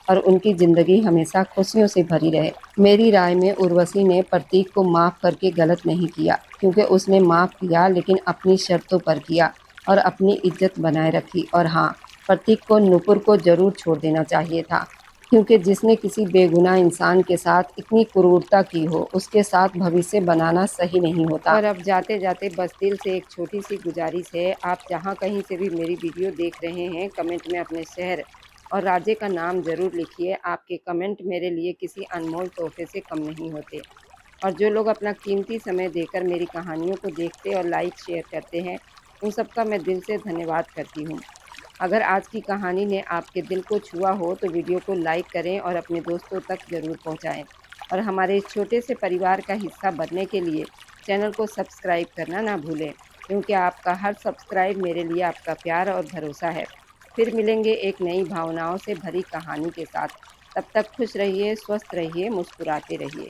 और उनकी ज़िंदगी हमेशा खुशियों से भरी रहे। मेरी राय में उर्वशी ने प्रतीक को माफ़ करके गलत नहीं किया, क्योंकि उसने माफ़ किया लेकिन अपनी शर्तों पर किया और अपनी इज्जत बनाए रखी। और हाँ, प्रतीक को नुपुर को ज़रूर छोड़ देना चाहिए था, क्योंकि जिसने किसी बेगुनाह इंसान के साथ इतनी क्रूरता की हो, उसके साथ भविष्य बनाना सही नहीं होता। और अब जाते जाते बस दिल से एक छोटी सी गुजारिश है, आप जहाँ कहीं से भी मेरी वीडियो देख रहे हैं, कमेंट में अपने शहर और राज्य का नाम ज़रूर लिखिए। आपके कमेंट मेरे लिए किसी अनमोल तोहफे से कम नहीं होते। और जो लोग अपना कीमती समय देकर मेरी कहानियों को देखते और लाइक शेयर करते हैं, उन सबका मैं दिल से धन्यवाद करती हूँ। अगर आज की कहानी ने आपके दिल को छुआ हो तो वीडियो को लाइक करें और अपने दोस्तों तक ज़रूर पहुँचाएँ। और हमारे इस छोटे से परिवार का हिस्सा बनने के लिए चैनल को सब्सक्राइब करना ना भूलें, क्योंकि आपका हर सब्सक्राइब मेरे लिए आपका प्यार और भरोसा है। फिर मिलेंगे एक नई भावनाओं से भरी कहानी के साथ। तब तक खुश रहिए, स्वस्थ रहिए, मुस्कुराते रहिए।